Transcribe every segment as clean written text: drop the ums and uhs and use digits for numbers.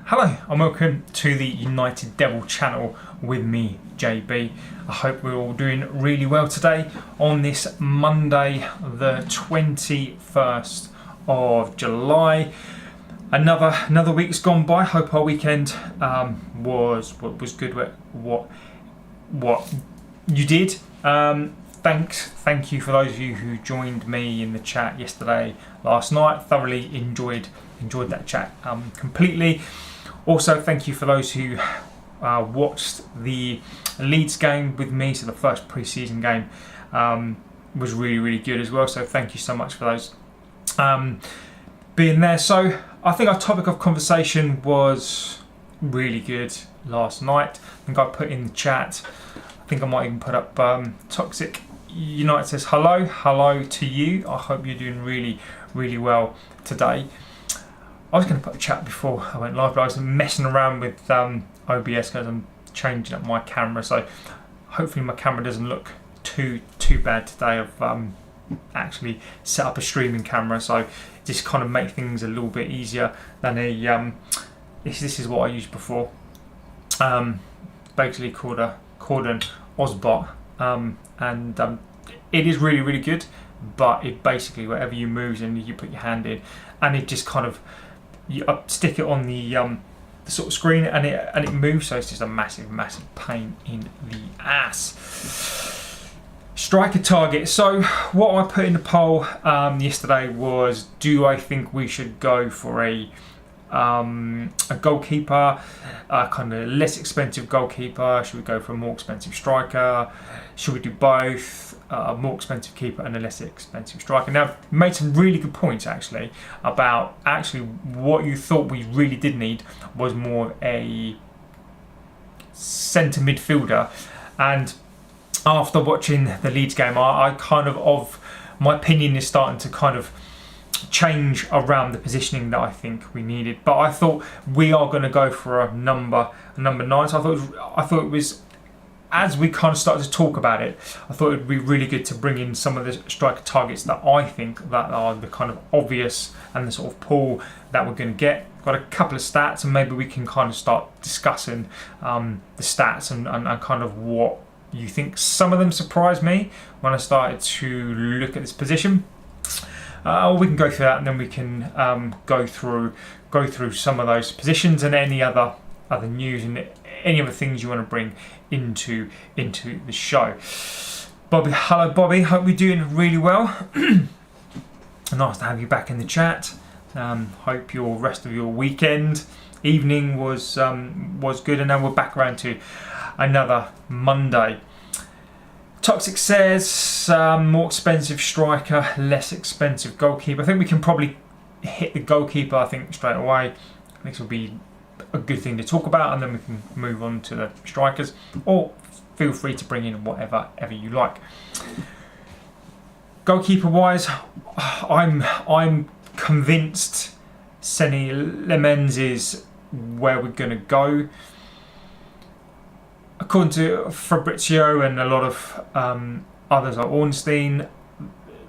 Hello and welcome to the United Devil channel with me, JB. I hope we're all doing really well today on this Monday, the 21st of July. Another week's gone by. Hope our weekend was good. What you did. Thank you for those of you who joined me in the chat yesterday, last night. Thoroughly enjoyed that chat completely. Also, thank you for those who watched the Leeds game with me. So the first pre-season game was really good as well. So thank you so much for those being there. So I think our topic of conversation was really good last night. I think I put in the chat. I think I might even put up Toxic United says hello to you. I hope you're doing really well today. I was going to put a chat before I went live, but I was messing around with OBS because I'm changing up my camera. So hopefully my camera doesn't look too bad today. I've actually set up a streaming camera, so just kind of make things a little bit easier than a. This is what I used before. Basically called an Ozbot, and it is really good. But it basically whatever you move and you put your hand in, and it just kind of. You stick it on the sort of screen and it moves, so it's just a massive pain in the ass. Striker target. So what I put in the poll yesterday was, do I think we should go for a goalkeeper, kind of less expensive goalkeeper? Should we go for a more expensive striker? Should we do both? A more expensive keeper and a less expensive striker. Now, you made some really good points actually about what you thought we really did need was more of a centre midfielder. And after watching the Leeds game, I kind of my opinion is starting to kind of change around the positioning that I think we needed. But I thought we are going to go for a number 9. So I thought it was. As we kind of started to talk about it, I thought it would be really good to bring in some of the striker targets that I think that are the kind of obvious and the sort of pool that we're going to get. Got a couple of stats, and maybe we can kind of start discussing the stats and kind of what you think. Some of them surprised me when I started to look at this position. We can go through that, and then we can go through some of those positions and any other news and any other things you want to bring into the show. Bobby, hello Bobby, hope you're doing really well. Nice to have you back in the chat. Hope your rest of your weekend, evening was good, and now we're back around to another Monday. Toxic says more expensive striker, less expensive goalkeeper. I think we can probably hit the goalkeeper, I think, straight away. This will be a good thing to talk about, and then we can move on to the strikers, or feel free to bring in whatever you like. Goalkeeper wise, I'm convinced Seni Lemens is where we're going to go. According to Fabrizio and a lot of others like Ornstein,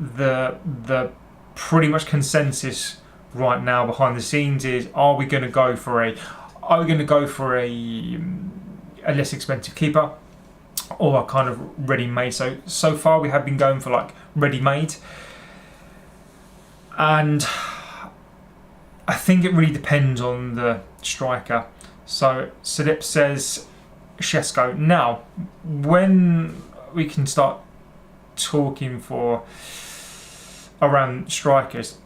the pretty much consensus right now behind the scenes is, are we going to go for a less expensive keeper or a kind of ready-made? So far we have been going for like ready-made, and I think it really depends on the striker. So Sedip says Sesko. Now, when we can start talking for around strikers,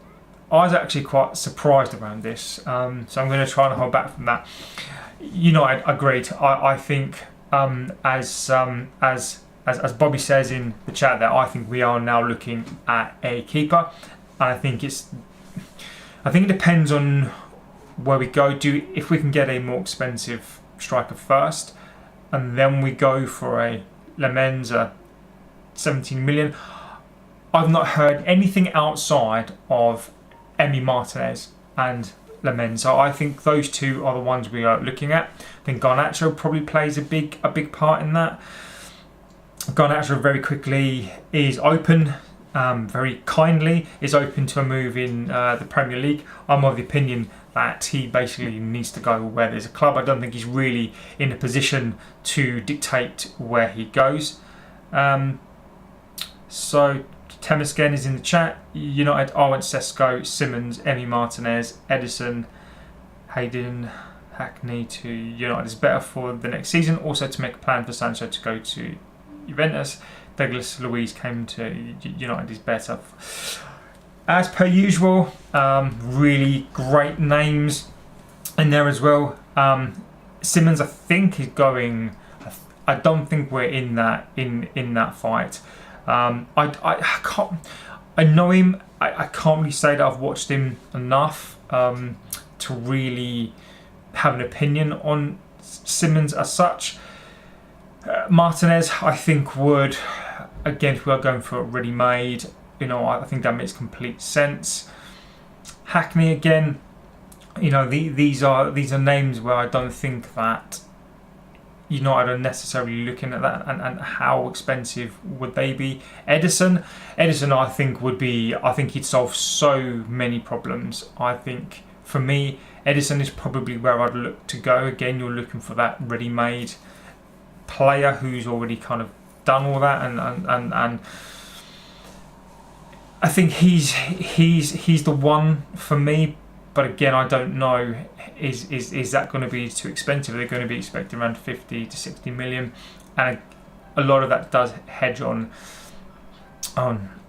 I was actually quite surprised around this, so I'm going to try and hold back from that. United agreed. I think, as Bobby says in the chat, there, I think we are now looking at a keeper, and I think it depends on where we go. If we can get a more expensive striker first, and then we go for a Lemens, 17 million. I've not heard anything outside of Emi Martinez and Lemens, so I think those two are the ones we are looking at. I think Garnacho probably plays a big part in that. Garnacho very quickly is open very kindly is open to a move in the Premier League. I'm of the opinion that he basically needs to go where there's a club. I don't think he's really in a position to dictate where he goes. So Temesgen is in the chat. United, I went Sesko, Simmons, Emi Martinez, Edison, Hayden, Hackney to United is better for the next season. Also to make a plan for Sancho to go to Juventus. Douglas Luiz came to United is better. As per usual, really great names in there as well. Simmons, I think, is going. I don't think we're in that fight. I can't. I know him. I can't really say that I've watched him enough to really have an opinion on Simmons as such. Martinez, I think, would, again, if we are going for a ready-made, I think that makes complete sense. Hackney, again, these are names where I don't think that United are necessarily looking at that, and how expensive would they be. Edison, I think I think he'd solve so many problems. I think for me, Edison is probably where I'd look to go. Again, you're looking for that ready-made player who's already kind of done all that, and I think he's the one for me. But again, I don't know, is that going to be too expensive? They're going to be expecting around 50 to 60 million, and a lot of that does hedge on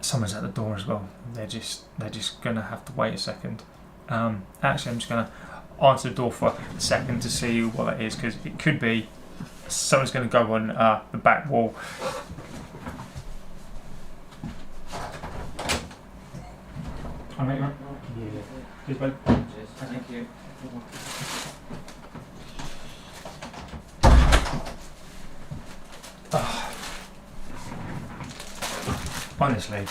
someone's at the door as well. They're just going to have to wait a second. Actually, I'm just going to answer the door for a second to see what that is, because it could be someone's going to go on the back wall. Oh, mate, right? Yeah. Cheers, bud. Cheers. Thank you. Honestly.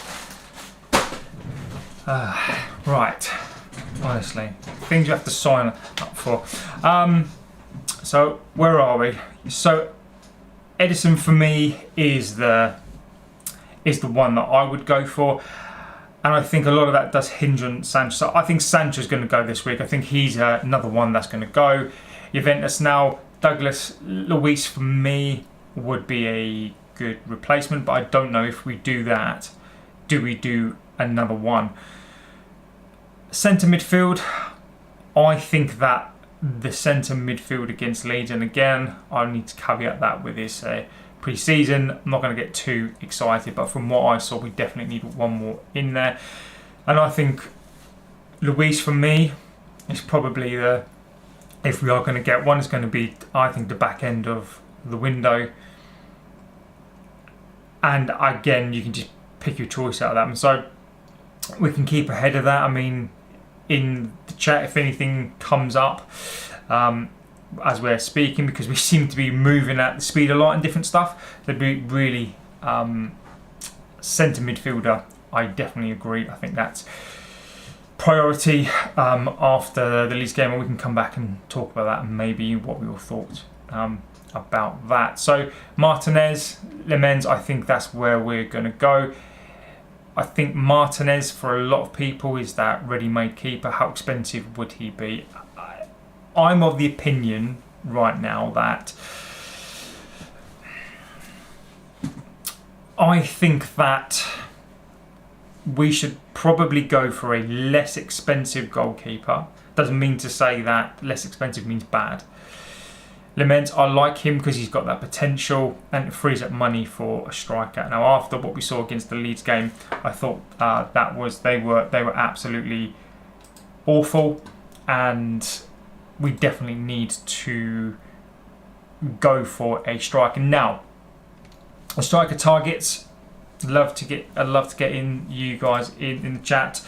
Right. Honestly. Things you have to sign up for. So, where are we? So, Edison for me is the one that I would go for. And I think a lot of that does hinge on Sancho. So I think Sancho's going to go this week. I think he's another one that's going to go. Juventus now, Douglas Luiz for me would be a good replacement, but I don't know if we do that. Do we do another one? Centre midfield, I think that the centre midfield against Leeds, and again, I need to caveat that with this pre-season. I'm not going to get too excited, but from what I saw, we definitely need one more in there. And I think Luiz for me is probably if we are going to get one, it's going to be, I think, the back end of the window. And again, you can just pick your choice out of that. And so we can keep ahead of that. I mean, in the chat, if anything comes up, as we're speaking, because we seem to be moving at the speed a lot and different stuff, they'd be really centre midfielder. I definitely agree. I think that's priority after the Leeds game, and we can come back and talk about that and maybe what we all thought about that. So Martinez, Lemens, I think that's where we're going to go. I think Martinez for a lot of people is that ready-made keeper. How expensive would he be? I'm of the opinion right now that I think that we should probably go for a less expensive goalkeeper. Doesn't mean to say that less expensive means bad. Lemens, I like him because he's got that potential and it frees up money for a striker. Now, after what we saw against the Leeds game, I thought they were absolutely awful, and we definitely need to go for a striker. Now, a striker targets. I'd love to get in you guys in the chat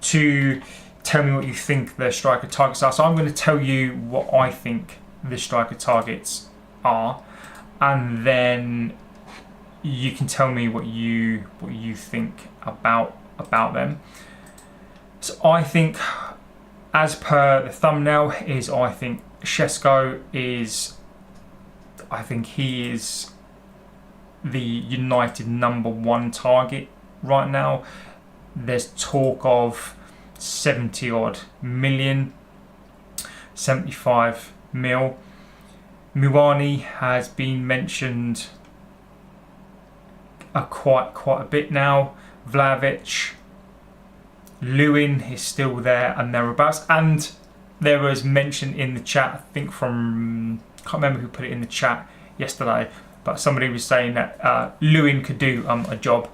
to tell me what you think the striker targets are. So I'm going to tell you what I think the striker targets are, and then you can tell me what you think about them. So I think, as per the thumbnail, I think Šeško is. I think he is the United #1 target right now. There's talk of 70 odd million, 75 mil. Muani has been mentioned quite a bit now. Vlahovic, Lewin is still there and thereabouts. And there was mention in the chat, I think from, can't remember who put it in the chat yesterday, but somebody was saying that Lewin could do a job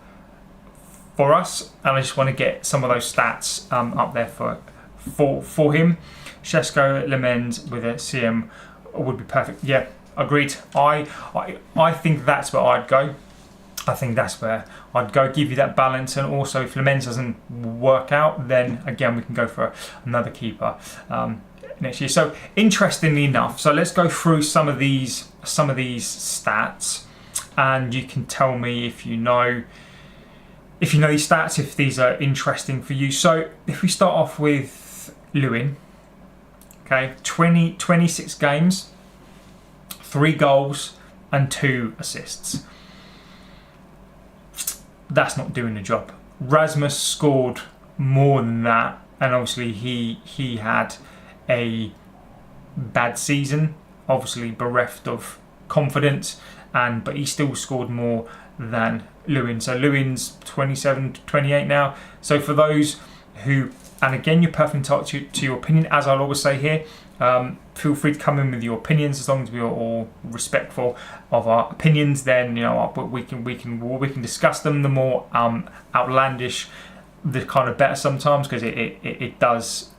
for us, and I just want to get some of those stats up there for him. Sesko Lemens with a CM would be perfect. Yeah, agreed. I think that's where I'd go. I think that's where I'd go, give you that balance, and also if Lemens doesn't work out, then again we can go for another keeper next year. So interestingly enough, so let's go through some of these stats, and you can tell me if you know these stats, if these are interesting for you. So if we start off with Lewin, okay, 26 games, 3 goals and 2 assists. That's not doing the job. Rasmus scored more than that, and obviously he had a bad season, obviously bereft of confidence, but he still scored more than Lewin. So Lewin's 27 to 28 now. So for those who, and again, you're perfectly entitled to your opinion, as I'll always say here, feel free to come in with your opinions. As long as we are all respectful of our opinions, then we can discuss them. The more outlandish, the kind of better sometimes, because it does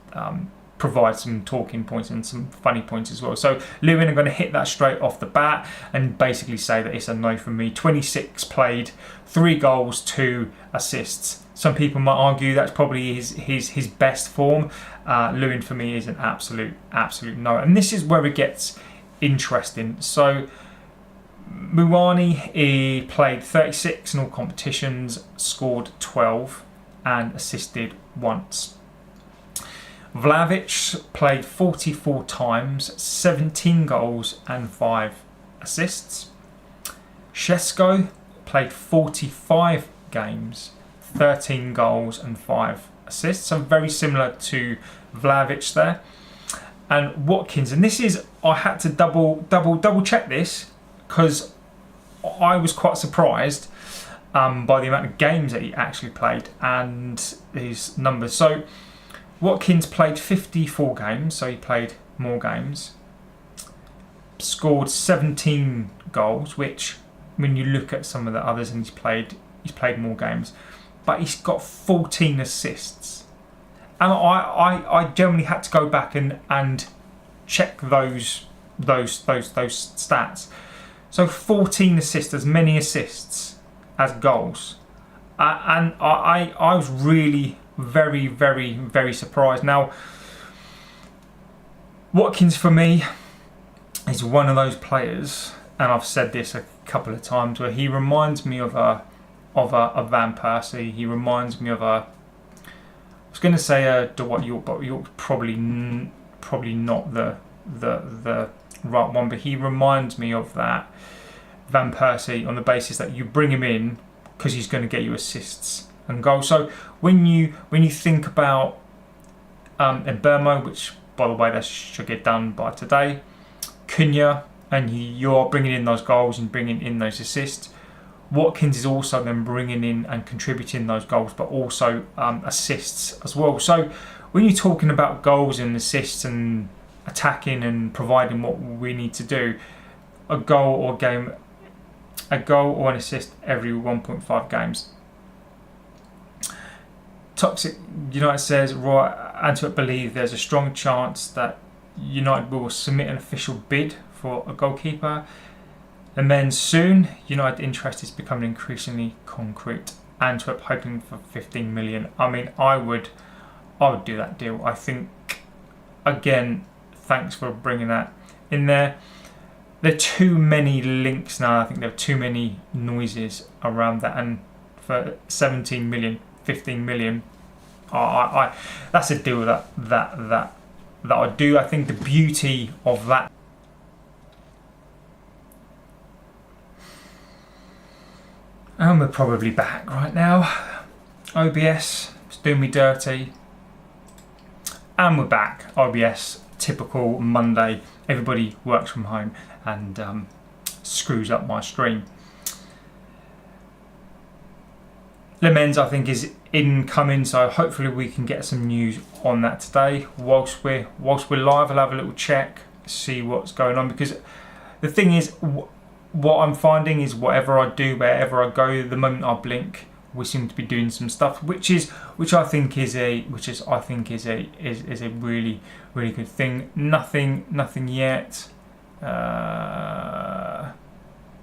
provide some talking points and some funny points as well. So Lewin, I'm going to hit that straight off the bat and basically say that it's a no from me. 26 played, 3 goals, 2 assists. Some people might argue that's probably his best form. Lewin for me is an absolute no. And this is where it gets interesting. So Muani, he played 36 in all competitions, scored 12 and assisted once. Vlahovic played 44 times, 17 goals and 5 assists. Šeško played 45 games, 13 goals and 5 assists. So very similar to Vlahovic there. And Watkins, and this is, I had to double check this because I was quite surprised by the amount of games that he actually played and his numbers. So Watkins played 54 games, so he played more games. Scored 17 goals, which when you look at some of the others, and he's played more games, but he's got 14 assists. And I generally had to go back and check those stats. So 14 assists, as many assists as goals, and I was really very surprised. Now, Watkins for me is one of those players, and I've said this a couple of times, where he reminds me of a Van Persie. He reminds me of I was going to say a Dwight York, but York's probably not the right one. But he reminds me of that Van Persie on the basis that you bring him in because he's going to get you assists and goals. So when you think about Burma, which by the way that should get done by today, Cunha, and you're bringing in those goals and bringing in those assists. Watkins is also then bringing in and contributing those goals, but also assists as well. So when you're talking about goals and assists and attacking and providing what we need to do, a goal or an assist every 1.5 games. Toxic United says, Roy Antwerp believe there's a strong chance that United will submit an official bid for a goalkeeper. And then soon, United interest is becoming increasingly concrete. Antwerp hoping for 15 million. I mean, I would do that deal. I think, again, thanks for bringing that in there. There are too many links now. I think there are too many noises around that. And for 17 million, 15 million, that's a deal that I do. I think the beauty of that. And we're probably back right now. OBS, it's doing me dirty. And we're back. OBS, typical Monday. Everybody works from home and screws up my stream. Le Mans, I think, is incoming, so hopefully we can get some news on that today. Whilst we're live, I'll have a little check, see what's going on, because the thing is, what I'm finding is whatever I do, wherever I go, the moment I blink, we seem to be doing some stuff, which I think is a really good thing. Nothing yet.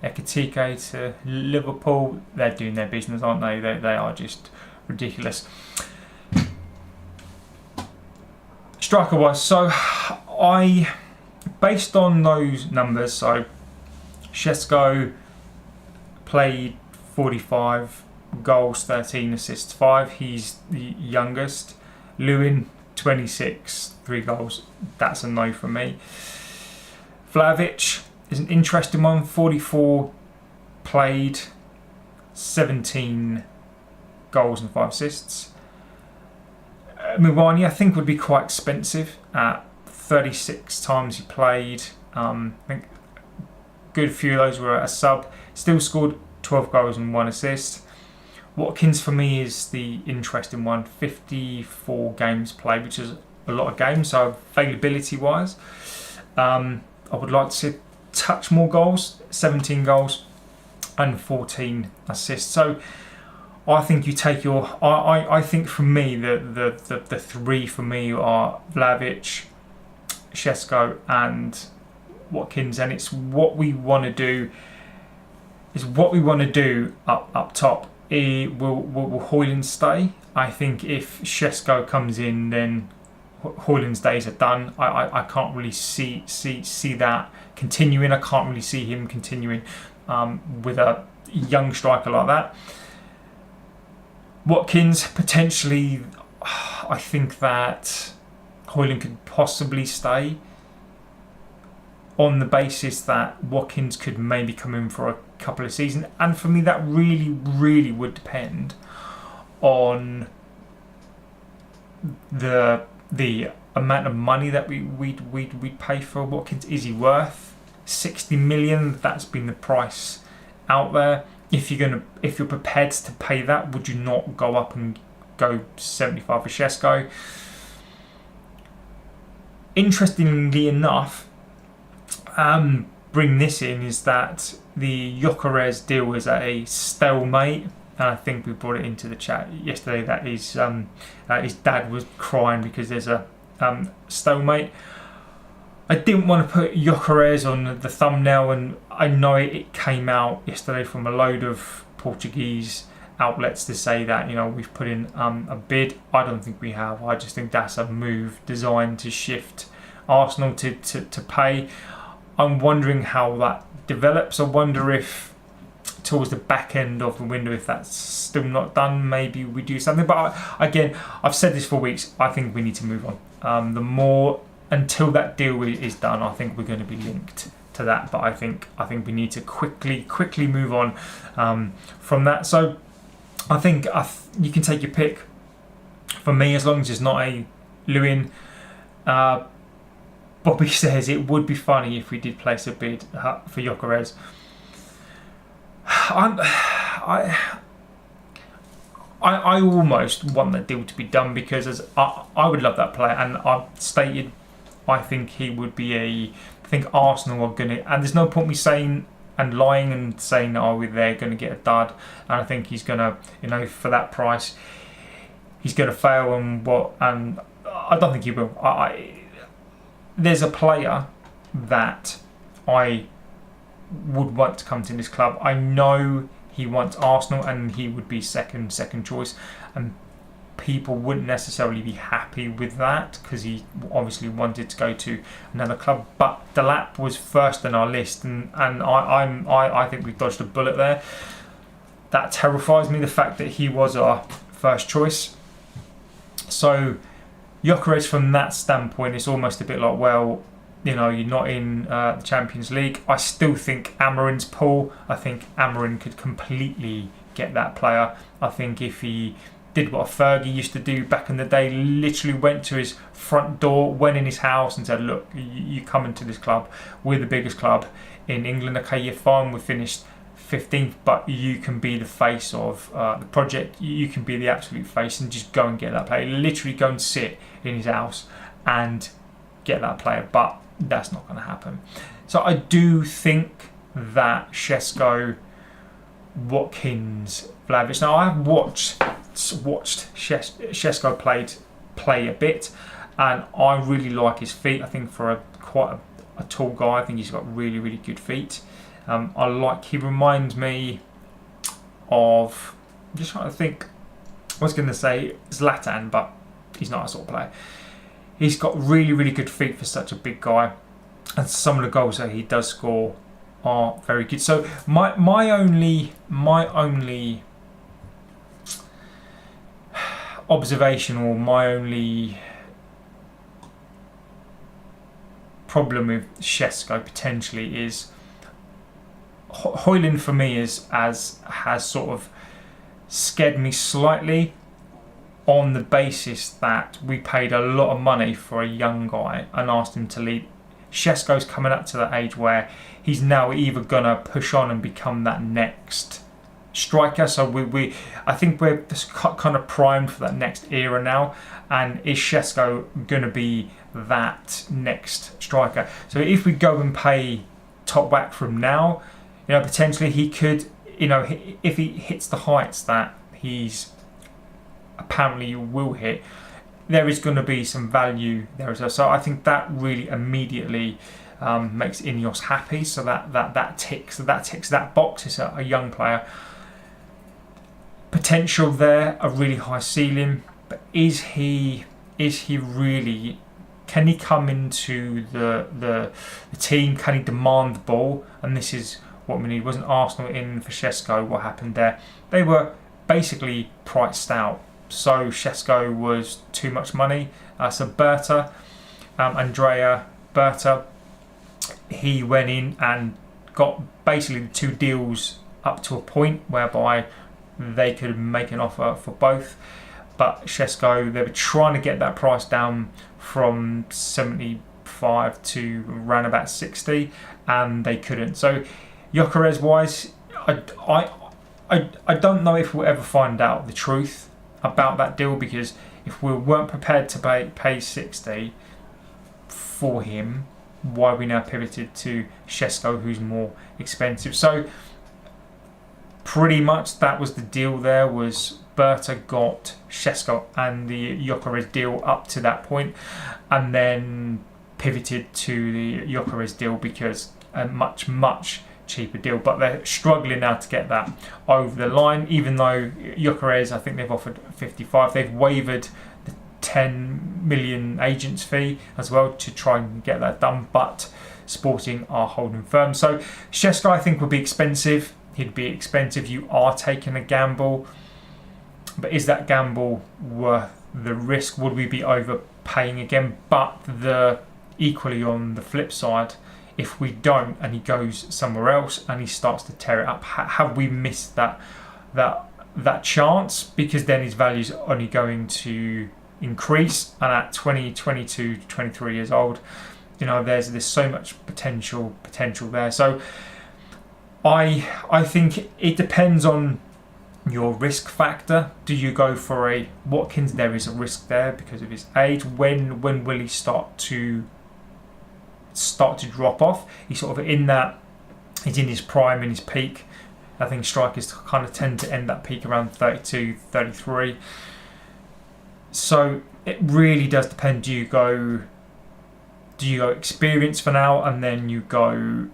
Ekitike to Liverpool, they're doing their business, aren't they? They are just ridiculous. Striker wise, so based on those numbers, so Sesko played 45 goals, 13 assists, 5. He's the youngest. Lewin 26, 3 goals. That's a no from me. Vlahovic is an interesting one. 44 played, 17 goals and 5 assists. Muani, I think, would be quite expensive at 36 times he played. I think a good few of those were a sub. Still scored 12 goals and 1 assist. Watkins for me is the interesting one. 54 games played, which is a lot of games. So availability wise, I would like to see touch more goals. 17 goals and 14 assists. So I think you take your. I think for me the 3 for me are Vlahovic, Sesko and Watkins, and it's what we want to do. Is what we want to do up top. Will Højlund stay? I think if Sesko comes in, then Højlund's days are done. I can't really see that continuing. I can't really see him continuing with a young striker like that. Watkins, potentially, I think that Højlund could possibly stay on the basis that Watkins could maybe come in for a couple of seasons, and for me that really would depend on the amount of money that we'd pay for Watkins. Is he worth 60 million? That's been the price out there. If you're prepared to pay that, would you not go up and go 75 for Sesko? Interestingly enough, bring this in, is that the Gyökeres deal was a stalemate, and I think we brought it into the chat yesterday that his dad was crying because there's a stalemate. I didn't want to put Gyökeres on the thumbnail, and I know it came out yesterday from a load of Portuguese outlets to say that, you know, we've put in a bid. I don't think we have. I just think that's a move designed to shift Arsenal to pay. I'm wondering how that develops. I wonder if towards the back end of the window, if that's still not done, maybe we do something. But again, I've said this for weeks. I think we need to move on. The more until that deal is done, I think we're going to be linked to that. But I think we need to quickly move on from that. So I think you can take your pick. For me, as long as it's not a Lewin. Bobby says it would be funny if we did place a bid for Gyökeres. I almost want that deal to be done, because I would love that player, and I've stated I think he would be I think Arsenal are going to, and there's no point me saying and lying and saying they're going to get a dud, and I think he's going to, you know, for that price he's going to fail, and I don't think he will. There's a player that I would want to come to this club. I know he wants Arsenal, and he would be second choice, and people wouldn't necessarily be happy with that because he obviously wanted to go to another club. But Delap was first on our list, and I think we dodged a bullet there. That terrifies me, the fact that he was our first choice. So Gyökeres, from that standpoint, it's almost a bit like, well, you know, you're not in the Champions League. I still think Amarin's pull. I think Amarin could completely get that player. I think if he did what a Fergie used to do back in the day, literally went to his front door, went in his house and said, look, you come into this club, we're the biggest club in England, okay, you're fine, we finished 15th, but you can be the face of the project, you can be the absolute face, and just go and get that player. Literally go and sit in his house and get that player, but that's not going to happen. So I do think that Šeško, Watkins, Vlahovic. Now I have watched Šeško play a bit, and I really like his feet. I think for quite a tall guy, I think he's got really, really good feet. He reminds me of, I'm just trying to think, I was going to say Zlatan, but he's not a sort of player. He's got really, really good feet for such a big guy, and some of the goals that he does score are very good. So my only observation, or my only problem with Šeško potentially is Højlund, for me, has sort of scared me slightly, on the basis that we paid a lot of money for a young guy and asked him to lead. Šeško's coming up to that age where he's now either gonna push on and become that next striker. So I think we're just kind of primed for that next era now. And is Šeško gonna be that next striker? So if we go and pay top whack for him now, potentially he could, if he hits the heights that he's apparently will hit, there is going to be some value there as well. So I think that really immediately makes Ineos happy. So that ticks that box. It's a young player, potential there, a really high ceiling, but is he really? Can he come into the team? Can he demand the ball? And this is what we need. Wasn't Arsenal in for Šeško? What happened there? They were basically priced out. So Šeško was too much money. So Berta, Andrea Berta, he went in and got basically the two deals up to a point whereby they could make an offer for both. But Šeško, they were trying to get that price down from 75 to around about 60, and they couldn't. So Gyökeres wise, I don't know if we'll ever find out the truth about that deal, because if we weren't prepared to pay 60 for him, why we now pivoted to Šeško, who's more expensive. So pretty much that was the deal. There was Berta got Šeško and the Gyökeres deal up to that point, and then pivoted to the Gyökeres deal because a much cheaper deal. But they're struggling now to get that over the line, even though Gyökeres, I think they've offered 55. They've waived the 10 million agents fee as well to try and get that done, but Sporting are holding firm. So Šeško, I think, would be expensive. He'd be expensive. You are taking a gamble, but is that gamble worth the risk? Would we be overpaying again? But equally on the flip side, if we don't and he goes somewhere else and he starts to tear it up, have we missed that chance? Because then his value's only going to increase, and at 20, 22, 23 years old, there's so much potential there. So I think it depends on your risk factor. Do you go for a Watkins? There is a risk there because of his age. When will he start to drop off? He's sort of he's in his prime, in his peak. I think strikers kind of tend to end that peak around 32, 33. So it really does depend. Do you go experience for now, and then you go?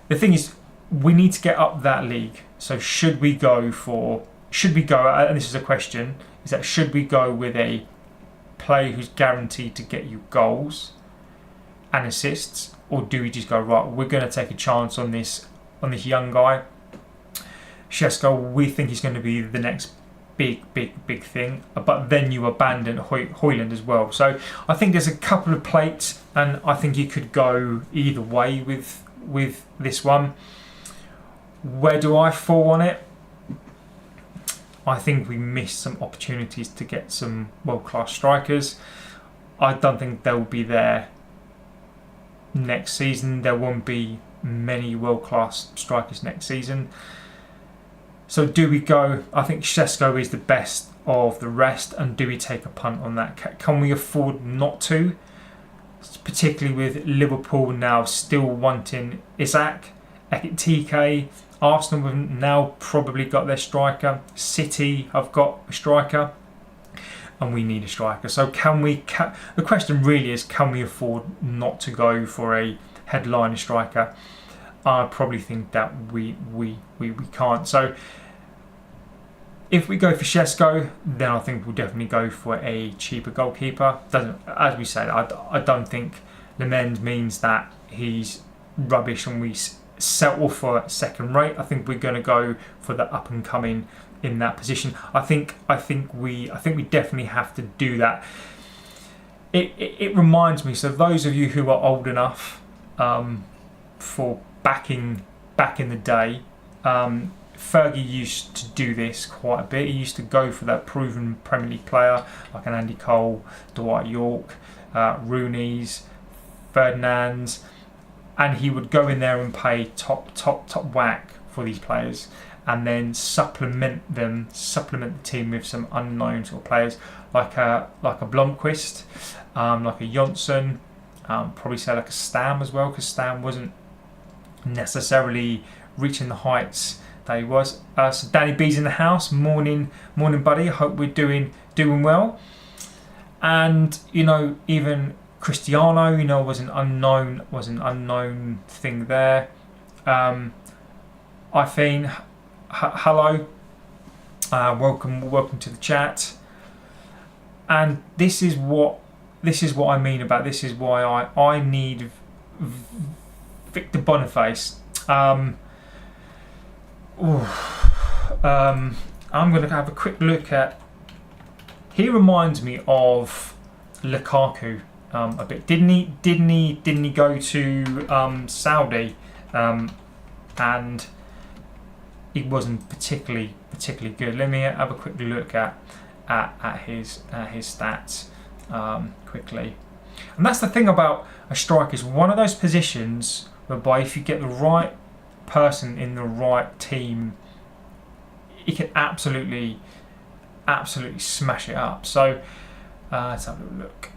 The thing is, we need to get up that league. So should we go, and this is a question, is that should we go with a player who's guaranteed to get you goals and assists, or do we just go, right, we're going to take a chance on this young guy, Šeško? We think he's going to be the next big thing, but then you abandon Højlund as well. So I think there's a couple of plates, and I think you could go either way with this one. Where do I fall on it? I think we missed some opportunities to get some world-class strikers. I don't think they'll be there next season. There won't be many world-class strikers next season. So do we go? I think Sesko is the best of the rest, and do we take a punt on that? Can we afford not to? Particularly with Liverpool now still wanting Isak, Ekitike. Arsenal have now probably got their striker. City have got a striker, and we need a striker. So can we? The question really is, can we afford not to go for a headliner striker? I probably think that we can't. So if we go for Šeško, then I think we'll definitely go for a cheaper goalkeeper. As we said, I don't think Lemend means that he's rubbish and we settle for second rate. I think we're going to go for the up and coming in that position. I think we definitely have to do that. It reminds me. So those of you who are old enough for back in the day, Fergie used to do this quite a bit. He used to go for that proven Premier League player like an Andy Cole, Dwight York, Rooney's, Ferdinand's, and he would go in there and pay top whack for these players, and then supplement the team with some unknown sort of players like a Blomqvist, like a Jonsson, probably say like a Stam as well, because Stam wasn't necessarily reaching the heights that he was. So Danny B's in the house. Morning buddy. I hope we're doing well. And even Cristiano, was an unknown thing there. I think hello, welcome to the chat. And this is what I mean about this is why I need Victor Boniface. I'm going to have a quick look at. He reminds me of Lukaku a bit. Didn't he go to Saudi, and he wasn't particularly good. Let me have a quick look at his stats quickly. And that's the thing about a striker, is one of those positions whereby if you get the right person in the right team, he can absolutely smash it up. So let's have a little look.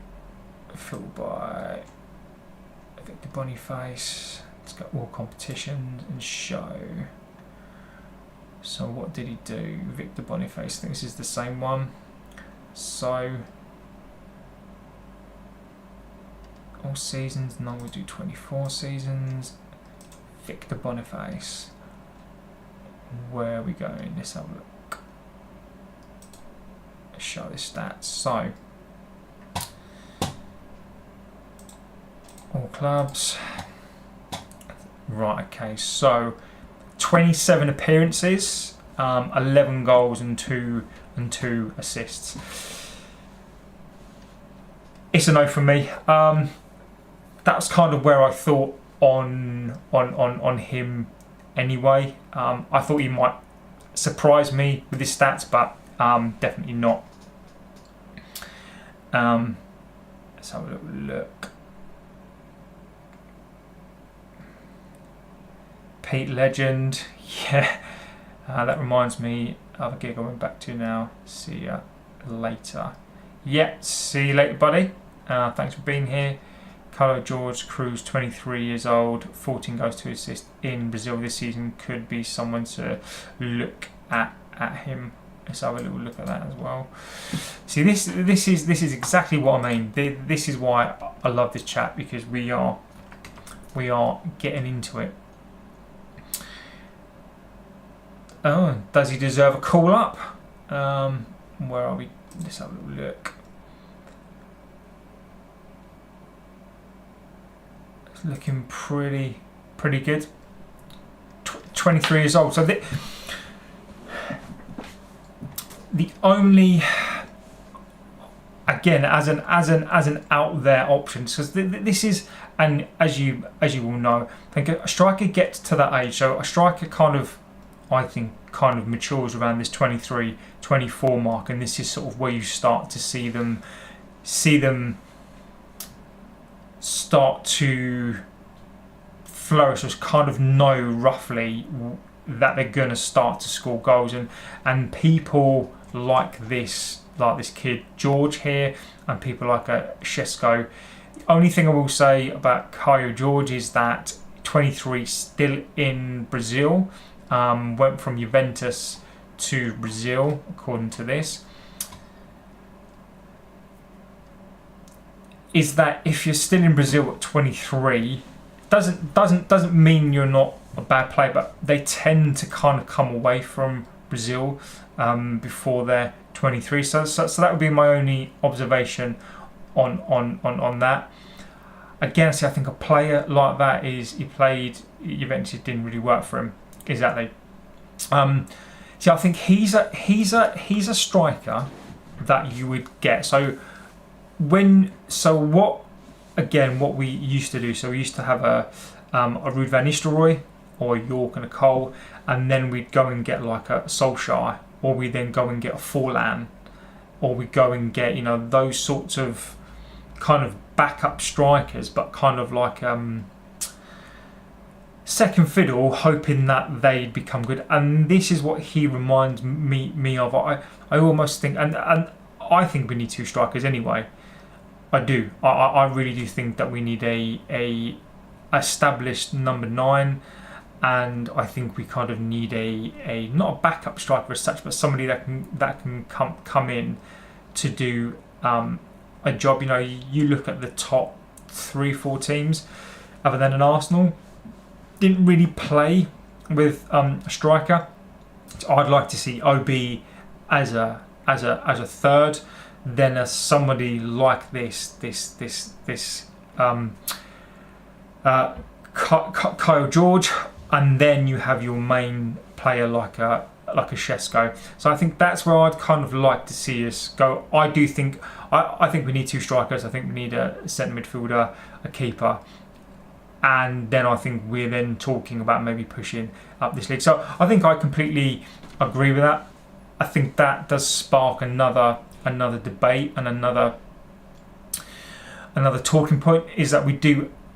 Filled by Victor Boniface. Let's go all competitions and show. So what did he do? Victor Boniface, I think this is the same one. So all seasons, no, we'll do 24 seasons. Victor Boniface. Where are we going? Let's have a look. Let's show the stats. So all clubs. Right, okay, so 27 appearances, 11 goals and two assists. It's a no from me. That's kind of where I thought on him anyway. I thought he might surprise me with his stats, but definitely not. Let's have a little look. Pete Legend, yeah. That reminds me of a gig I went back to now. See ya later. Yeah, see you later, buddy. Thanks for being here. Carlo George Cruz, 23 years old, 14 goals, 2 assists in Brazil this season. Could be someone to look at him. Let's have a little look at that as well. See, this is exactly what I mean. This is why I love this chat, because we are getting into it. Oh, does he deserve a call up? Where are we? Let's have a little look. It's looking pretty good. 23 years old. So the only, again, as an out there option, because this is, and as you will know, I think a striker gets to that age. So a striker kind of, I think, kind of matures around this 23, 24 mark, and this is sort of where you start to see them start to flourish, or kind of know roughly that they're going to start to score goals, and people like this kid George here, and people like Sesko. The only thing I will say about Caio Jorge is that 23 still in Brazil, went from Juventus to Brazil according to this. Is that if you're still in Brazil at 23, doesn't mean you're not a bad player, but they tend to kind of come away from Brazil before they're 23. So that would be my only observation on that. Again, I think a player like that he played Juventus, it didn't really work for him. Exactly. I think he's a striker that you would get. What we used to do, so we used to have a Ruud van Nistelrooy or a York and a Cole, and then we'd go and get like a Solskjaer, or we then go and get a Forlan, or we go and get, you know, those sorts of kind of backup strikers, but kind of like second fiddle, hoping that they'd become good. And this is what he reminds me of. I almost think, and I think we need two strikers anyway. I do. I really do think that we need a established number 9, and I think we kind of need a not a backup striker as such, but somebody that can come in to do a job. You know, you look at the top 3-4 teams, other than an Arsenal, didn't really play with a striker. So I'd like to see OB as a third. Then as somebody like this Caio Jorge, and then you have your main player like a Sesko. So I think that's where I'd kind of like to see us go. I think we need two strikers. I think we need a centre midfielder, a keeper, and then I think we're then talking about maybe pushing up this league. So I think I completely agree with that. I think that does spark another debate and another talking point, is that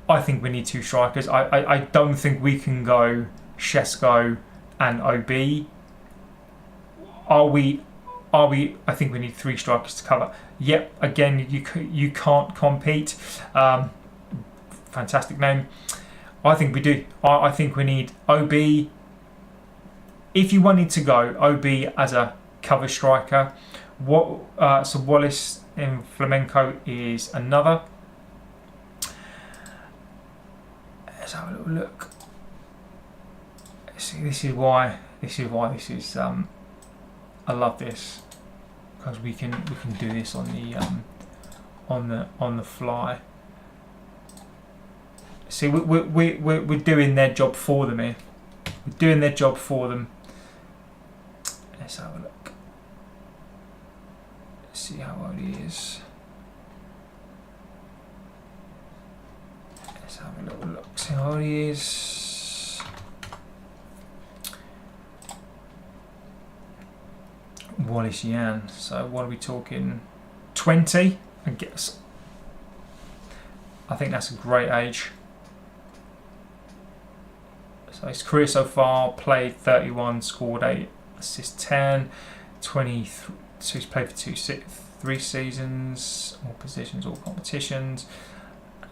I think we need two strikers. I don't think we can go Sesko and OB. Are we? I think we need 3 strikers to cover. Yep. Again, you can't compete. Fantastic name. I think we do. I think we need OB. If you wanted to go OB as a cover striker, so Wallace in Flamenco is another. Let's have a little look. See, this is why this is I love this, because we can do this on the fly. See, we're doing their job for them here. We're doing their job for them. Let's have a look. Let's see how old he is. Let's have a little look. See how old he is. Wallace Yan. So what are we talking? 20, I guess. I think that's a great age. So his career so far, played 31, scored 8, assists 10, 23. So he's played for 3 seasons, all positions, all competitions.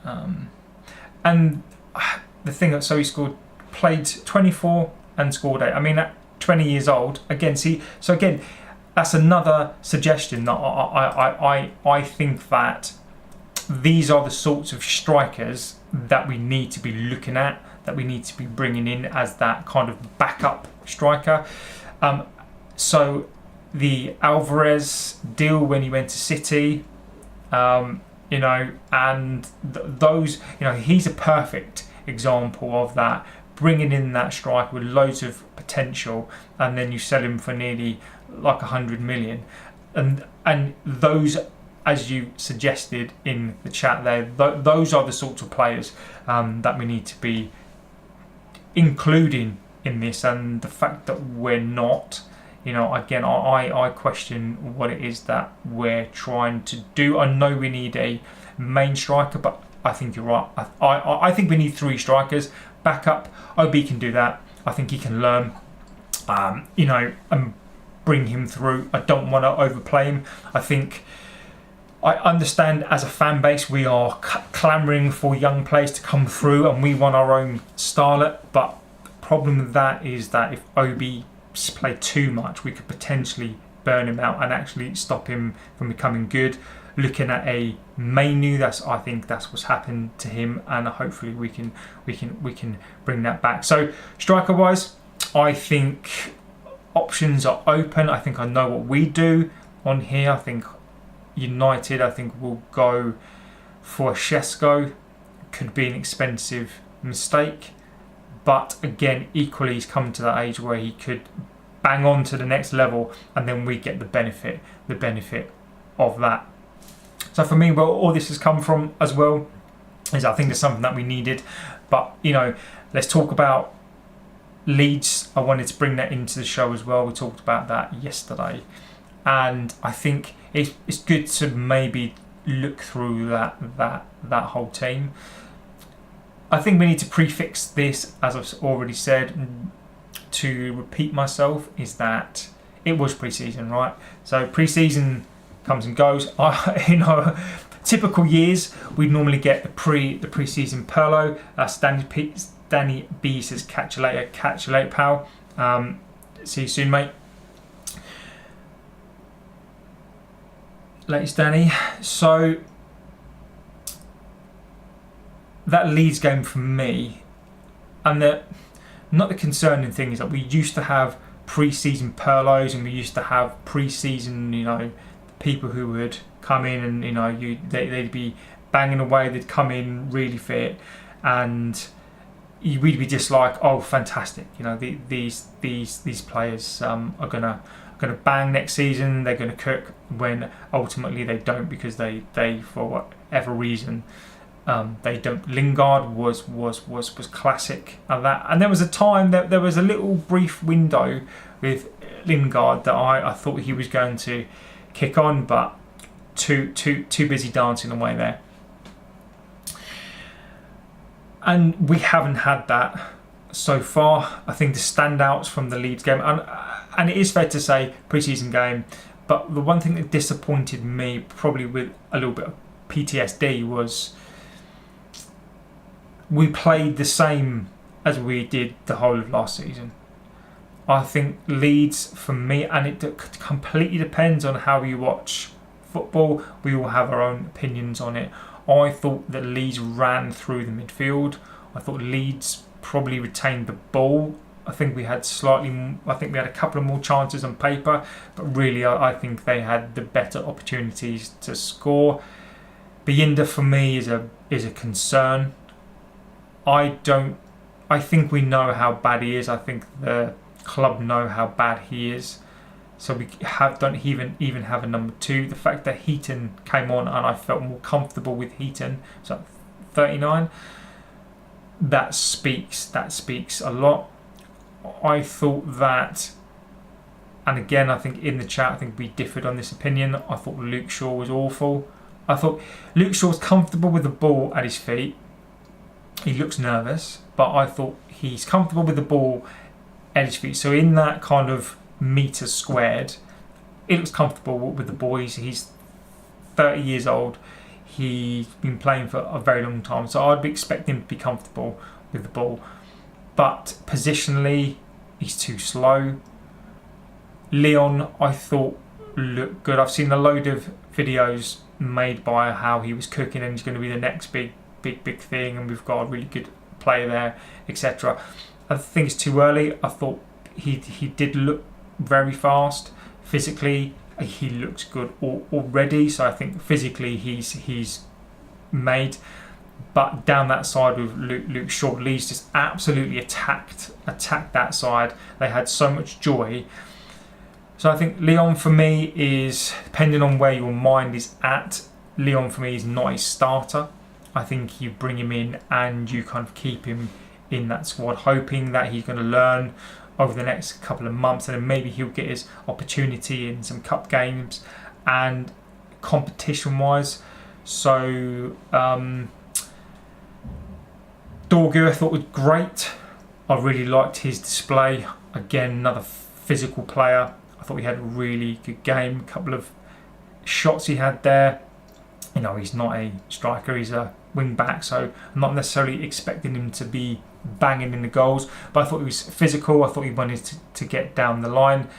And the thing that, so he played 24 and scored 8. I mean, at 20 years old, again, that's another suggestion that I think that these are the sorts of strikers that we need to be looking at, that we need to be bringing in as that kind of backup striker. So the Alvarez deal when he went to City, and those, he's a perfect example of that, bringing in that striker with loads of potential, and then you sell him for nearly like 100 million, and those, as you suggested in the chat there, those are the sorts of players that we need to be including in this, and the fact that we're not, again, I question what it is that we're trying to do. I know we need a main striker, but I think you're right. I think we need 3 strikers. Backup, OB can do that. I think he can learn, and bring him through. I don't want to overplay him. I understand as a fan base we are clamouring for young players to come through and we want our own starlet, but the problem with that is that if OB play too much, we could potentially burn him out and actually stop him from becoming good. Looking at a Mainu, I think that's what's happened to him, and hopefully we can bring that back. So striker wise, I think options are open. I think I know what we do on here. I think United, will go for a Sesko. Could be an expensive mistake, but again, equally he's come to that age where he could bang on to the next level, and then we get the benefit of that. So for me, where all this has come from as well is I think there's something that we needed. But let's talk about Leeds. I wanted to bring that into the show as well. We talked about that yesterday, and I think it's good to maybe look through that whole team. I think we need to prefix this, as I've already said. To repeat myself, is that it was pre-season, right? So pre-season comes and goes. Typical years we'd normally get the pre-season Perlo. Danny B says catch you later, pal. See you soon, mate. Latest Danny. So that Leeds game for me, and not the concerning thing is that we used to have pre-season Perlos, and we used to have pre-season, people who would come in and they'd be banging away. They'd come in really fit, and we'd be just like, oh, fantastic! These players are gonna bang next season. They're gonna cook. When ultimately they don't, because they for whatever reason they don't. Lingard was classic at that, and there was a time that there was a little brief window with Lingard that I thought he was going to kick on, but too busy dancing away there. And we haven't had that so far. I think the standouts from the Leeds game, and it is fair to say pre-season game, but the one thing that disappointed me, probably with a little bit of PTSD, was we played the same as we did the whole of last season. I think Leeds, for me, and it completely depends on how you watch football. We all have our own opinions on it. I thought that Leeds ran through the midfield. I thought Leeds probably retained the ball. I think we had a couple of more chances on paper, but really I think they had the better opportunities to score. Bienda for me is a concern. I think we know how bad he is. I think the club know how bad he is. So we don't even have a number 2. The fact that Heaton came on and I felt more comfortable with Heaton, so 39, that speaks a lot. I thought that, and again I think in the chat I think we differed on this opinion. I thought Luke Shaw was awful. I thought Luke Shaw's comfortable with the ball at his feet. He looks nervous, but I thought he's comfortable with the ball at his feet. So in that kind of metre squared, he looks comfortable with the ball. He's 30 years old. He's been playing for a very long time, so I'd be expecting him to be comfortable with the ball. But positionally, he's too slow. Leon, I thought, looked good. I've seen a load of videos made by how he was cooking and he's going to be the next big thing, and we've got a really good player there, etc. I think it's too early. I thought he did look very fast. Physically, he looks good already. So I think physically he's made. But down that side with Luke Shaw, Leeds just absolutely attacked that side. They had so much joy. So I think Leon for me is, depending on where your mind is at, Leon for me is not a starter. I think you bring him in and you kind of keep him in that squad, hoping that he's going to learn over the next couple of months, and then maybe he'll get his opportunity in some cup games and competition-wise. So Dorgu I thought was great. I really liked his display. Again, another physical player. I thought he had a really good game. A couple of shots he had there. You know, he's not a striker, he's a wing back, so I'm not necessarily expecting him to be banging in the goals, but I thought he was physical. I thought he wanted to get down the line.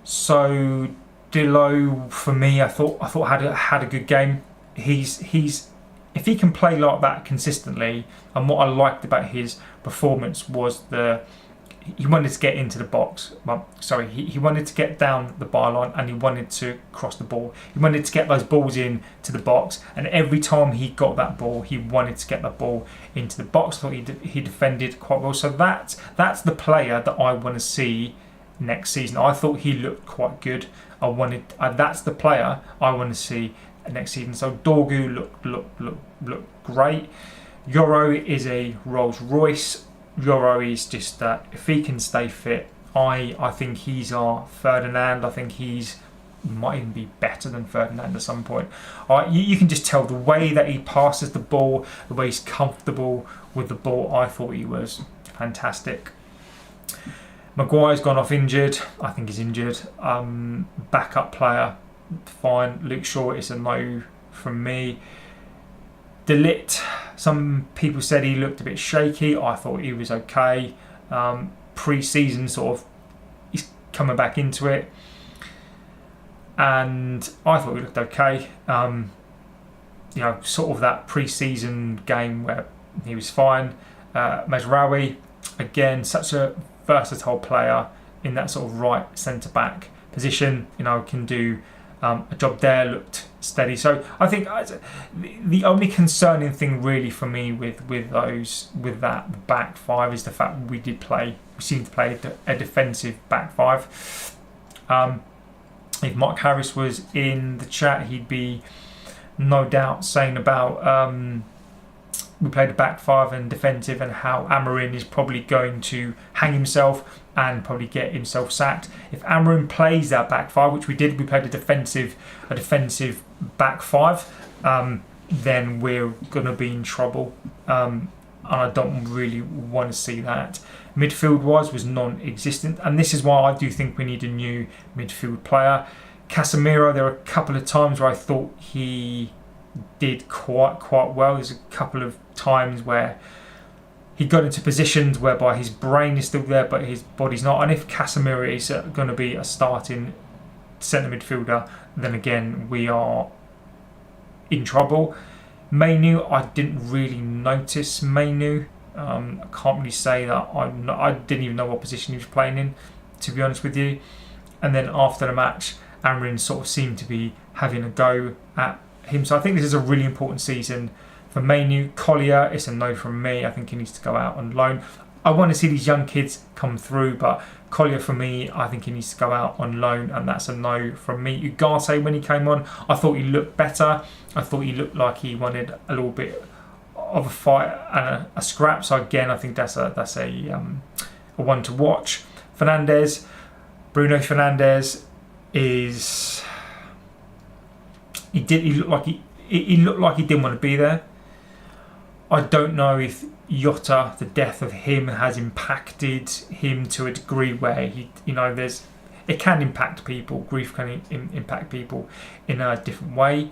So Dilo, for me, I thought had a good game. He's if he can play like that consistently, and what I liked about his performance was he wanted to get into the box. Well, sorry, he wanted to get down the byline and he wanted to cross the ball. He wanted to get those balls in to the box, and every time he got that ball, he wanted to get that ball into the box. I thought he defended quite well. So that's the player that I want to see next season. I thought he looked quite good. That's the player I want to see next season. So Dorgu looked great. Yoro is a Rolls Royce. Yoro is just that if he can stay fit, I think he's our Ferdinand. I think he might even be better than Ferdinand at some point. You can just tell the way that he passes the ball, the way he's comfortable with the ball. I thought he was fantastic. Maguire's gone off injured. I think he's injured. Backup player, fine. Luke Shaw is a no from me. De Ligt, some people said he looked a bit shaky. I thought he was okay. Pre-season sort of, he's coming back into it, and I thought he looked okay. Sort of that pre-season game where he was fine. Mazraoui, again, such a versatile player in that sort of right centre-back position. Can do a job there, looked steady. So I think the only concerning thing really for me with that back five is the fact we seemed to play a defensive back five. If Mark Harris was in the chat, he'd be no doubt saying about we played a back five and defensive, and how Amorim is probably going to hang himself and probably get himself sacked. If Amorim plays that back five, which we did, we played a defensive back five, then we're going to be in trouble. And I don't really want to see that. Midfield-wise was non-existent, and this is why I do think we need a new midfield player. Casemiro, there were a couple of times where I thought he did quite well. There's a couple of times where he got into positions whereby his brain is still there but his body's not, and if Casemiro is going to be a starting centre midfielder, then again we are in trouble. Mainu, I didn't really notice Mainu. I can't really say that I didn't even know what position he was playing in, to be honest with you. And then after the match, Amorim sort of seemed to be having a go at him. So I think this is a really important season for Mainu. Collier, it's a no from me. I think he needs to go out on loan. I want to see these young kids come through, but Collier for me, I think he needs to go out on loan, and that's a no from me. Ugarte, when he came on, I thought he looked better. I thought he looked like he wanted a little bit of a fight and a scrap. So again, I think that's a one to watch. Bruno Fernandes is he looked like he didn't want to be there. I don't know if Jota, the death of him, has impacted him to a degree where it can impact people. Grief can impact people in a different way.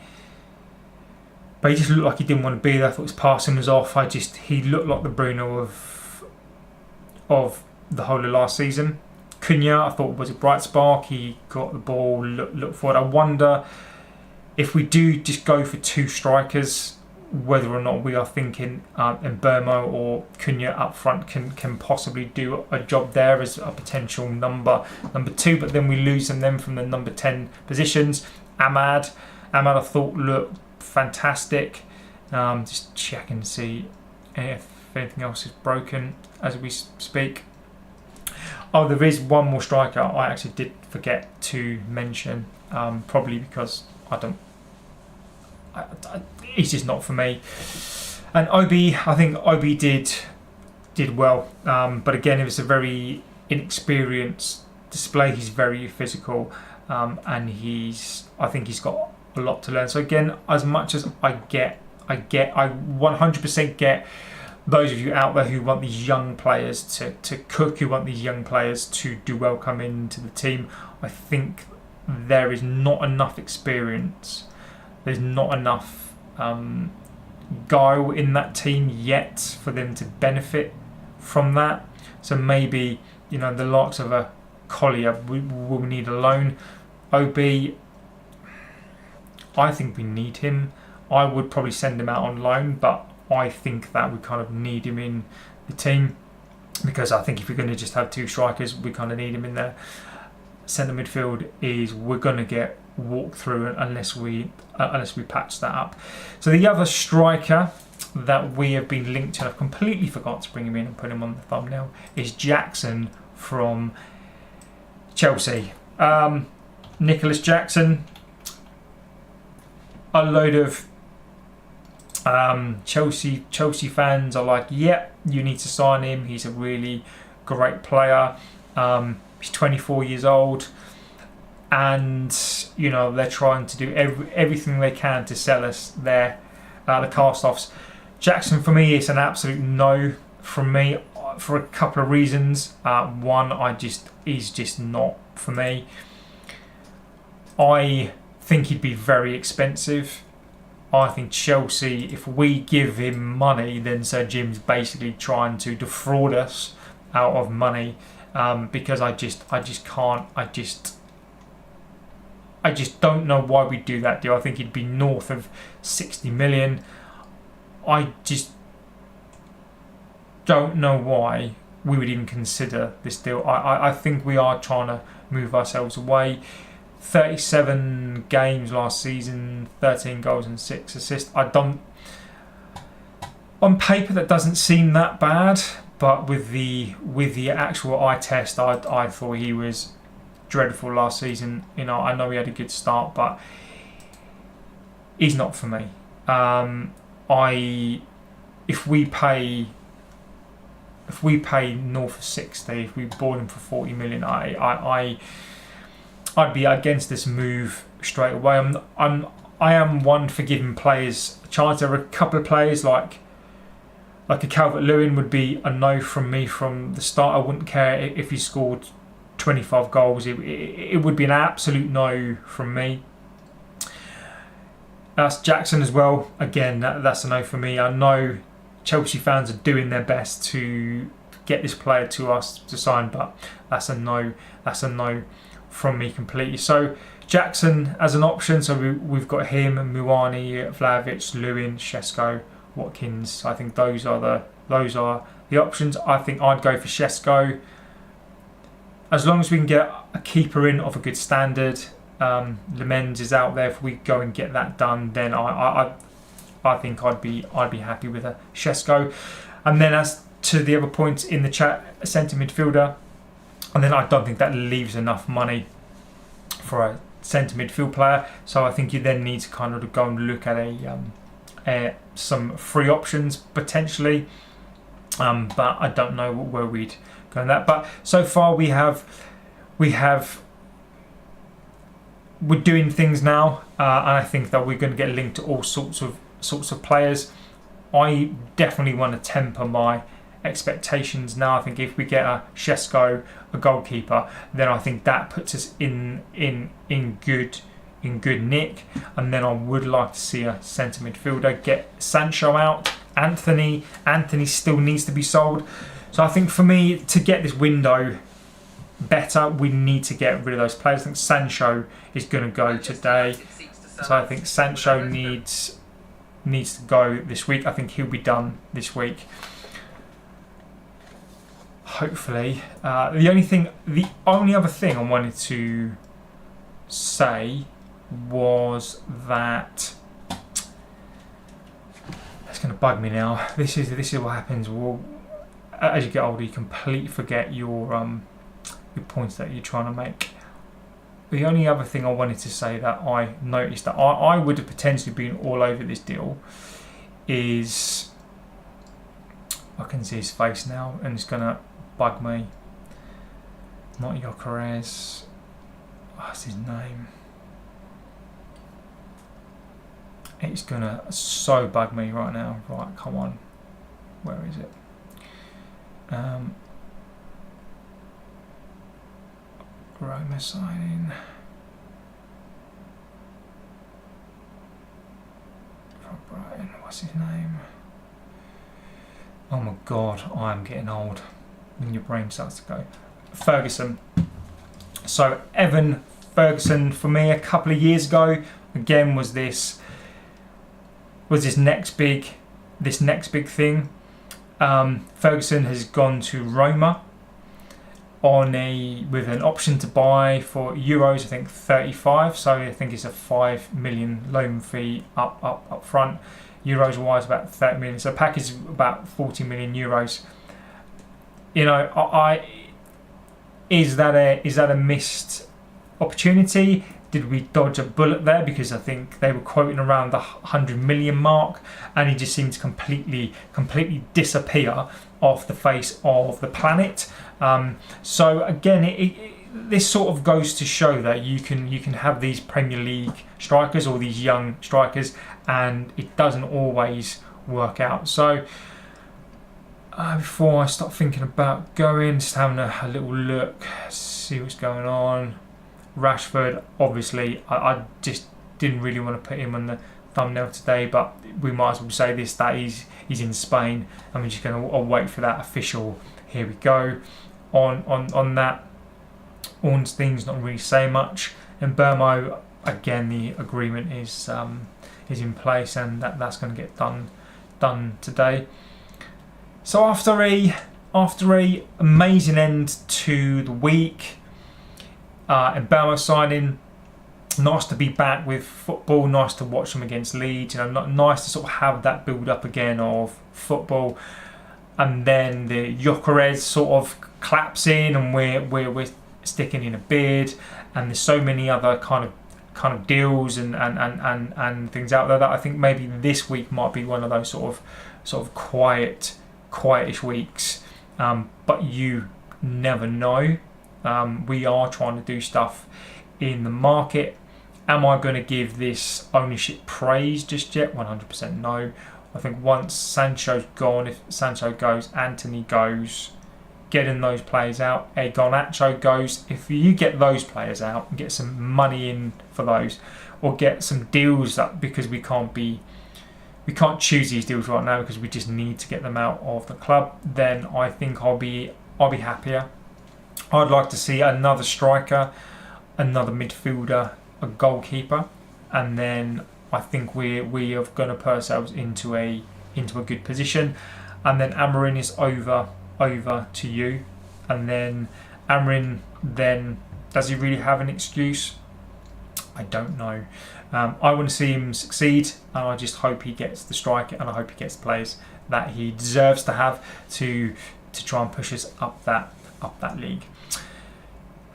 But he just looked like he didn't want to be there. I thought his passing was off. He looked like the Bruno of the whole of last season. Cunha, I thought, was a bright spark. He got the ball, looked forward. I wonder if we do just go for two strikers, whether or not we are thinking Mbeumo or Cunha up front can possibly do a job there as a potential number two, but then we lose them from the number 10 positions. Ahmad I thought looked fantastic. Just check and see if anything else is broken as we speak. Oh, there is one more striker I actually did forget to mention, probably because he's just not for me. And Obi, I think Obi did did well. But again, it was a very inexperienced display. He's very physical, and I think he's got a lot to learn. So again, as much as I 100% get those of you out there who want these young players to cook, who want these young players to do well come into the team. I think there is not enough experience. There's not enough guile in that team yet for them to benefit from that. So maybe, the likes of a Collier will need a loan. OB, I think we need him. I would probably send him out on loan, but I think that we kind of need him in the team, because I think if we're going to just have two strikers, we kind of need him in there. Centre midfield we're going to get walked through unless we patch that up. So the other striker that we have been linked to, and I've completely forgot to bring him in and put him on the thumbnail, is Jackson from Chelsea. Nicholas Jackson. A load of Chelsea fans are like, yep, you need to sign him. He's a really great player. He's 24 years old, and they're trying to do everything they can to sell us the cast-offs. Jackson, for me, is an absolute no from me for a couple of reasons. One, he's just not for me. I think he'd be very expensive. I think Chelsea, if we give him money, then Sir Jim's basically trying to defraud us out of money, because I just don't know why we do that deal. I think he'd be north of 60 million. I just don't know why we would even consider this deal. I think we are trying to move ourselves away. 37 games last season, 13 goals and 6 assists. On paper, that doesn't seem that bad, but with the actual eye test, I thought he was dreadful last season. I know he had a good start, but he's not for me. If we pay north of 60, if we bought him for 40 million, I'd be against this move straight away. I am one for giving players a chance. There are a couple of players like a Calvert-Lewin would be a no from me from the start. I wouldn't care if he scored 25 goals. It would be an absolute no from me. That's Jackson as well. Again, that's a no for me. I know Chelsea fans are doing their best to get this player to us to sign, but that's a no. That's a no from me completely. So Jackson as an option. So we've got him, Muani, Vlahovic, Lewin, Šeško, Watkins. I think those are the options. I think I'd go for Sesko. As long as we can get a keeper in of a good standard. Lemens is out there. If we go and get that done, then I think I'd be happy with a Šeško. And then as to the other points in the chat, a centre midfielder. And then I don't think that leaves enough money for a centre midfield player. So I think you then need to kind of go and look at some free options potentially. But I don't know where we'd go on that. But so far we're doing things now, and I think that we're going to get linked to all sorts of players. I definitely want to temper my expectations now. I think if we get a Šeško, a goalkeeper, then I think that puts us in good nick. And then I would like to see a centre midfielder. Get Sancho out. Anthony still needs to be sold. So I think for me to get this window better, we need to get rid of those players. I think Sancho is going to go today. So I think Sancho needs to go this week. I think he'll be done this week. Hopefully. The only other thing I wanted to say was that it's going to bug me now. This is what happens. Well, as you get older, you completely forget your points that you're trying to make. The only other thing I wanted to say that I noticed that I would have potentially been all over this deal is I can see his face now, and it's gonna bug me. Not Gyökeres. What's his name? It's gonna so bug me right now. Right, come on. Where is it? Roma signing from Brighton. What's his name? Oh my god, I am getting old when your brain starts to go. Ferguson. So Evan Ferguson for me a couple of years ago again was this next big thing. Ferguson has gone to Roma with an option to buy for euros, I think 35. So I think it's a 5 million loan fee up front. Euros wise about 30 million. So package about 40 million euros. You know, is that a missed opportunity? Did we dodge a bullet there? Because I think they were quoting around the 100 million mark, and he just seemed to completely disappear off the face of the planet. So again, this sort of goes to show that you can have these Premier League strikers or these young strikers, and it doesn't always work out. So before I start thinking about going, just having a little look, see what's going on. Rashford, obviously, I just didn't really want to put him on the thumbnail today, but we might as well say this, that he's in Spain, and we're just going to wait for that official. Here we go. On that, Ornstein's not really saying much. And Burmo, again, the agreement is in place, and that's going to get done today. So after a amazing end to the week, and Burmo signing, nice to be back with football, nice to watch them against Leeds, you know, nice to sort of have that build up again of football. And then the Gyökeres sort of claps in, and we're sticking in a bid, and there's so many other kind of deals and things out there that I think maybe this week might be one of those sort of quietish weeks. But you never know. We are trying to do stuff in the market. Am I going to give this ownership praise just yet? 100% no. I think once Sancho's gone, if Sancho goes, Anthony goes, getting those players out, Garnacho goes, if you get those players out and get some money in for those, or get some deals up, because we can't choose these deals right now because we just need to get them out of the club, then I think I'll be happier. I'd like to see another striker, another midfielder, a goalkeeper, and then I think we are going to put ourselves into a good position. And then Amarin is over to you. And then Amarin, then does he really have an excuse? I don't know. I want to see him succeed, and I just hope he gets the striker, and I hope he gets the players that he deserves to have to try and push us up that league.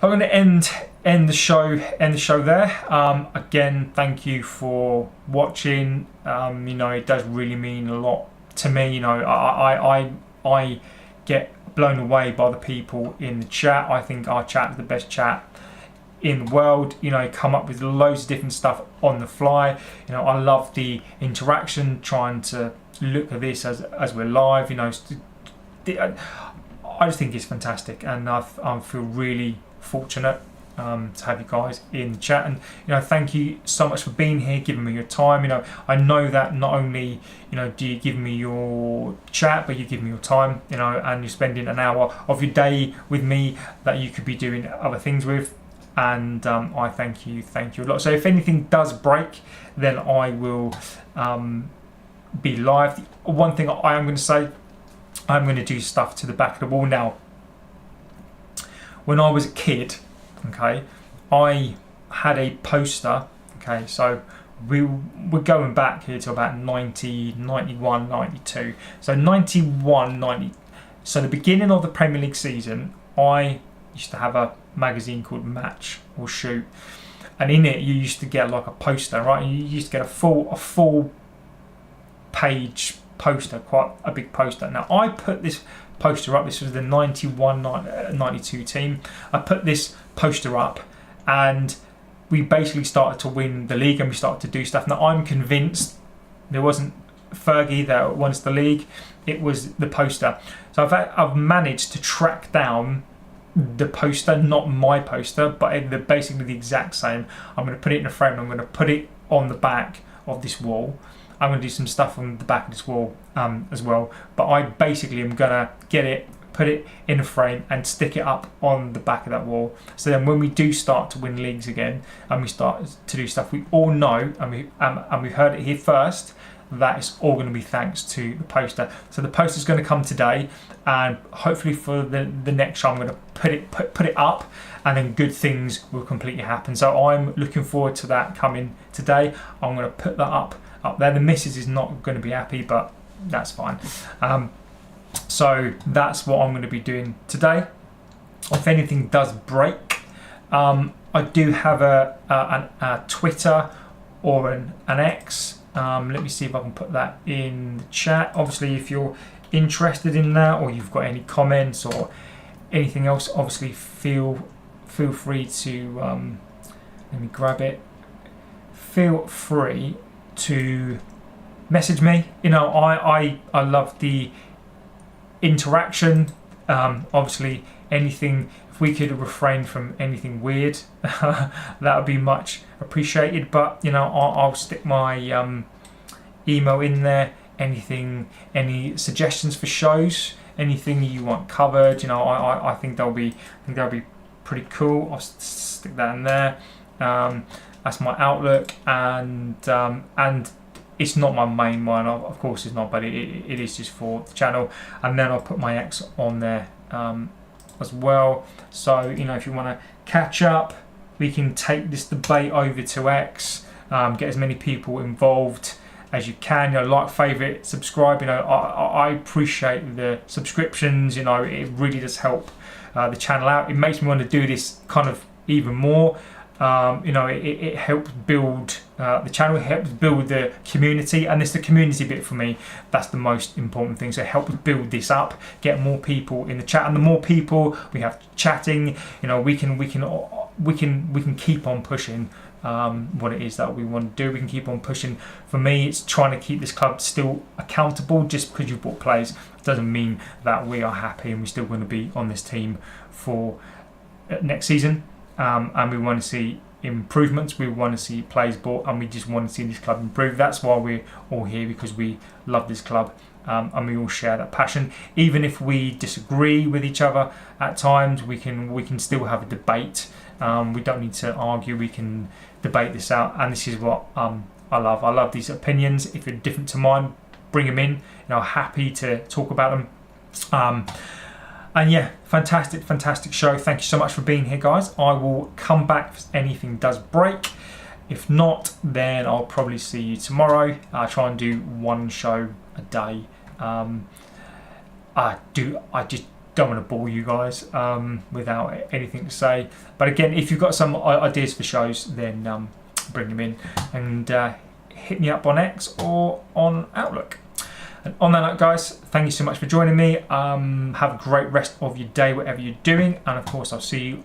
I'm going to end the show there. Again, thank you for watching. You know, it does really mean a lot to me. You know, I get blown away by the people in the chat. I think our chat is the best chat in the world. You know, come up with loads of different stuff on the fly. You know, I love the interaction, trying to look at this as we're live. You know, I just think it's fantastic, and I feel really fortunate to have you guys in the chat. And you know, thank you so much for being here, giving me your time. You know, I know that not only, you know, do you give me your chat, but you give me your time, you know, and you're spending an hour of your day with me that you could be doing other things with. And I thank you a lot. So if anything does break, then I will be live. One thing I am going to say, I'm going to do stuff to the back of the wall now. When I was a kid, okay, I had a poster, okay, so we're going back here to about 90, 91, 92. So 91, 90, so the beginning of the Premier League season, I used to have a magazine called Match or Shoot, and in it you used to get like a poster, right? You used to get a full page poster, quite a big poster. Now I put this poster up, this was the 91-92 team. I put this poster up and we basically started to win the league and we started to do stuff. Now I'm convinced there wasn't Fergie that won us the league, it was the poster. So I've managed to track down the poster, not my poster, but they're basically the exact same. I'm going to put it in a frame and I'm going to put it on the back of this wall. I'm going to do some stuff on the back of this wall as well, but I basically am going to get it, put it in a frame and stick it up on the back of that wall. So then when we do start to win leagues again and we start to do stuff, we all know, and we heard it here first, that is all going to be thanks to the poster. So the poster is going to come today, and hopefully for the next show I'm going to put it up, and then good things will completely happen. So I'm looking forward to that coming today. I'm going to put that up there. The missus is not going to be happy, but that's fine. So that's what I'm going to be doing today. If anything does break, I do have a Twitter or an X. Let me see if I can put that in the chat. Obviously, if you're interested in that or you've got any comments or anything else, obviously feel free to let me grab it. Feel free to message me. You know, I love the interaction. Obviously, anything, if we could refrain from anything weird, that would be much appreciated. But you know, I'll stick my email in there. Any suggestions for shows, anything you want covered, you know, I think that'll be pretty cool. I'll stick that in there. That's my Outlook, and it's not my main one, of course it's not, but it is just for the channel. And then I'll put my X on there as well. So you know, if you want to catch up, we can take this debate over to X, get as many people involved as you can. You know, like, favorite, subscribe. You know, I appreciate the subscriptions. You know, it really does help the channel out. It makes me want to do this kind of even more. You know, it helps build the channel, it helps build the community, and it's the community bit for me that's the most important thing. So it helps build this up, get more people in the chat, and the more people we have chatting, you know, we can keep on pushing what it is that we want to do. We can keep on pushing. For me, it's trying to keep this club still accountable. Just because you've bought players doesn't mean that we are happy and we're still going to be on this team for next season. And we want to see improvements, we want to see players bought, and we just want to see this club improve. That's why we're all here, because we love this club, and we all share that passion. Even if we disagree with each other at times, we can still have a debate. We don't need to argue, we can debate this out, and this is what I love these opinions. If you're different to mine, bring them in. You know, happy to talk about them. And yeah, fantastic show. Thank you so much for being here, guys. I will come back if anything does break. If not, then I'll probably see you tomorrow. I'll try and do one show a day. I just don't want to bore you guys without anything to say. But again, if you've got some ideas for shows, then bring them in, and hit me up on X or on Outlook. And on that note, guys, thank you so much for joining me. Have a great rest of your day, whatever you're doing. And of course, I'll see you